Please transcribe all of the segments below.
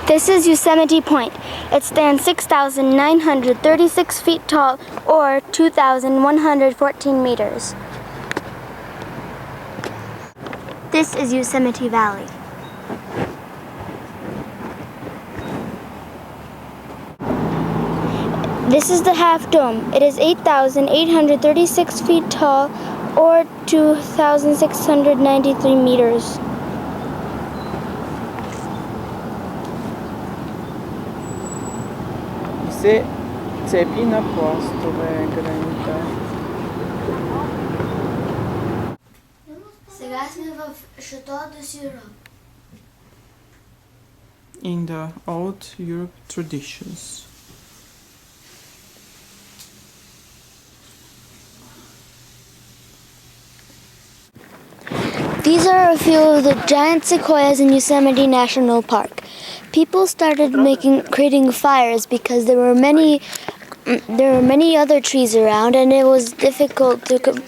This is Yosemite Point. It stands 6,936 feet tall, or 2,114 meters. This is Yosemite Valley. This is the Half Dome. It is 8,836 feet tall, or 2,693 meters. Se țepi na plastové granita. Сега сме в Château de Syrah. In the old Europe traditions. These are a few of the giant sequoias in Yosemite National Park. People started creating fires because there were many other trees around, and it was difficult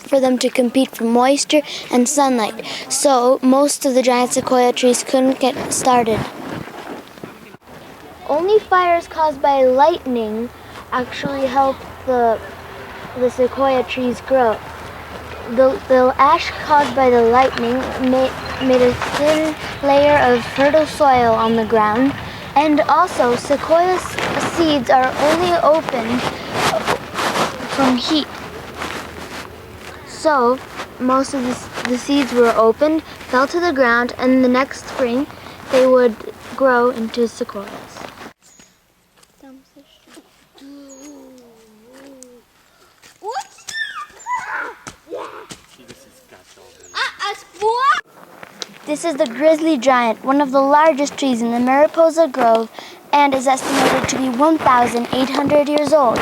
for them to compete for moisture and sunlight. So most of the giant sequoia trees couldn't get started. Only fires caused by lightning actually help the sequoia trees grow. The ash caused by the lightning made a thin layer of fertile soil on the ground, and also sequoia seeds are only opened from heat. So most of the seeds were opened, fell to the ground, and the next spring they would grow into sequoias. This is the grizzly giant, one of the largest trees in the Mariposa Grove, and is estimated to be 1,800 years old.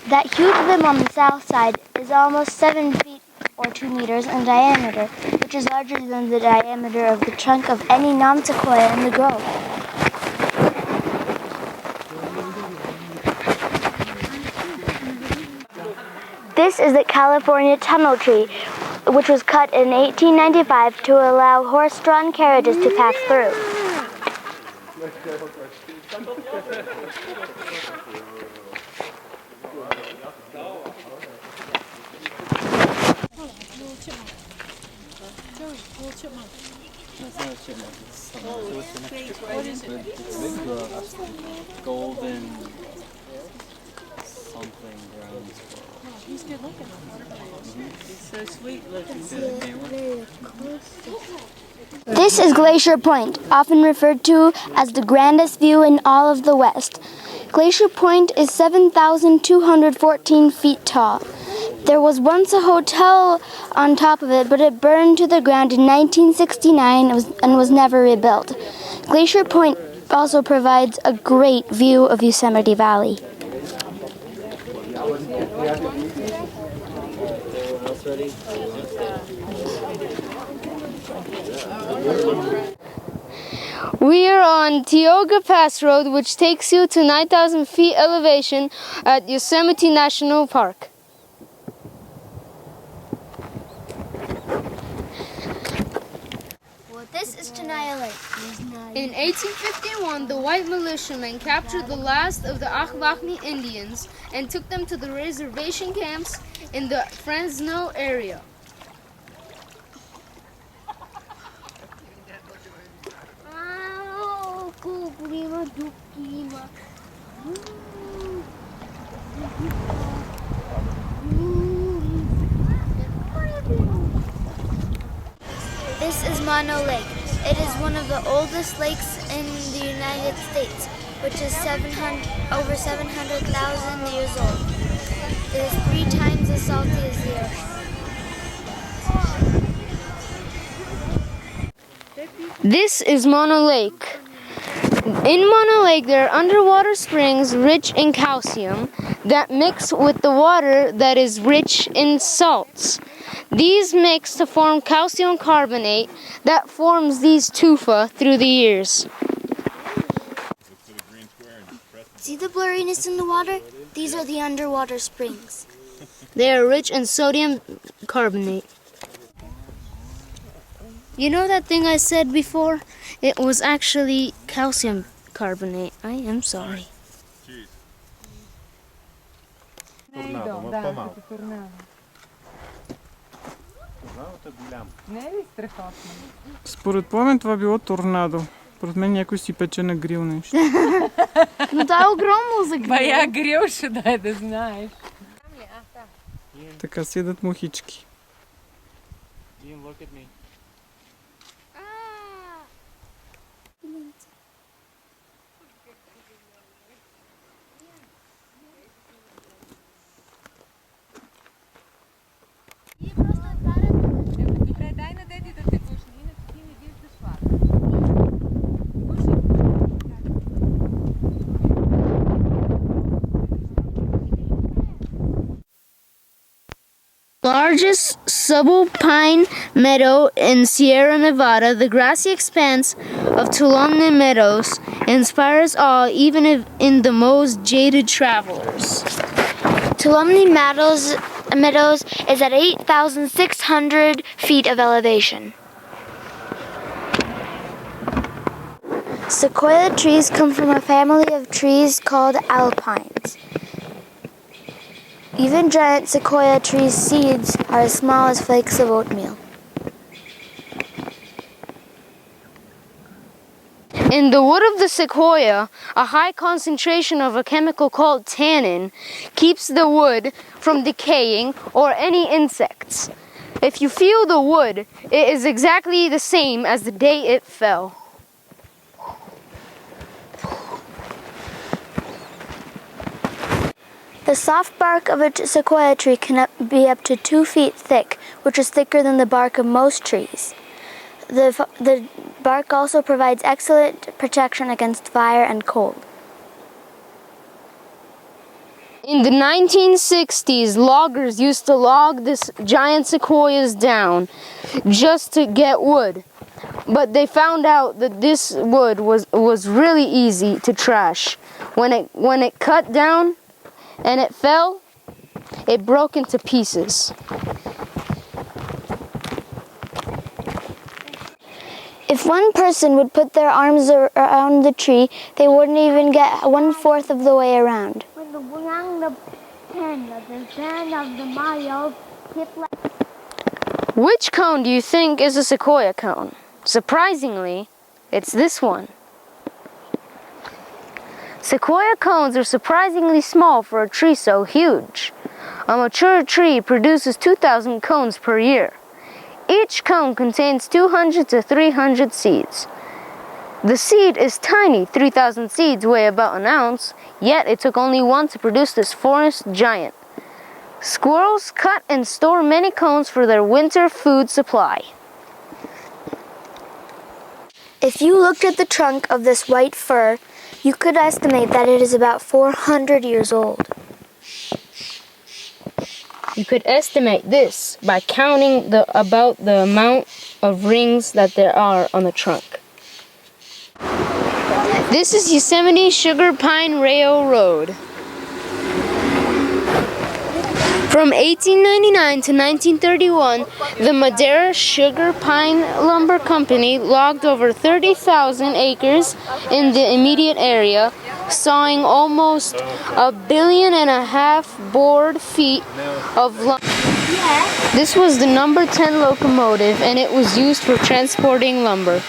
That huge limb on the south side is almost 7 feet or 2 meters in diameter, which is larger than the diameter of the trunk of any non-sequoia in the grove. This is the California tunnel tree, which was cut in 1895 to allow horse-drawn carriages to pass through. Golden something ground squirrel. He's good looking. He's so sweet looking. This is Glacier Point, often referred to as the grandest view in all of the West. Glacier Point is 7,214 feet tall. There was once a hotel on top of it, but it burned to the ground in 1969 and was never rebuilt. Glacier Point also provides a great view of Yosemite Valley. We are on Tioga Pass Road, which takes you to 9,000 feet elevation at Yosemite National Park. Well, this is Tenaya Lake. In 1851, the white militiamen captured the last of the Achwachni Indians and took them to the reservation camps in the Fresno area. This is Mono Lake. It is one of the oldest lakes in the United States, which is over 700,000 years old. It is 3 times as salty as the ocean. This is Mono Lake. In Mono Lake, there are underwater springs rich in calcium that mix with the water that is rich in salts. These mix to form calcium carbonate that forms these tufa through the years. See the blurriness in the water? These are the underwater springs. They are rich in sodium carbonate. You know that thing I said before? It was actually calcium carbonate. I am sorry. Според Пламен това било торнадо. Според мен някой си пече на грил нещо. Но това е огромно за Ба я грил ще дай да знаеш. Така си ядат мухички. Дай на деди да те пушни, иначе ти не виждаш лак. Largest subalpine meadow in Sierra Nevada, the grassy expanse of Tuolumne Meadows inspires awe even in the most jaded travelers. Tuolumne Meadows is at 8,600 feet of elevation. Sequoia trees come from a family of trees called alpines. Even giant sequoia trees' seeds are as small as flakes of oatmeal. In the wood of the sequoia, a high concentration of a chemical called tannin keeps the wood from decaying or any insects. If you feel the wood, it is exactly the same as the day it fell. The soft bark of a sequoia tree can be up to 2 feet thick, which is thicker than the bark of most trees. The bark also provides excellent protection against fire and cold. In the 1960s, loggers used to log this giant sequoias down just to get wood. But they found out that this wood was really easy to trash. When it cut down and it fell, it broke into pieces. If one person would put their arms around the tree, they wouldn't even get 1/4 of the way around. Which cone do you think is a sequoia cone? Surprisingly, it's this one. Sequoia cones are surprisingly small for a tree so huge. A mature tree produces 2,000 cones per year. Each cone contains 200 to 300 seeds. The seed is tiny, 3,000 seeds weigh about an ounce, yet it took only one to produce this forest giant. Squirrels cut and store many cones for their winter food supply. If you looked at the trunk of this white fir, you could estimate that it is about 400 years old. You could estimate this by counting about the amount of rings that there are on the trunk. This is Yosemite Sugar Pine Railroad. From 1899 to 1931, the Madera Sugar Pine Lumber Company logged over 30,000 acres in the immediate area, sawing almost 1.5 billion board feet of lumber. This was the number 10 locomotive, and it was used for transporting lumber.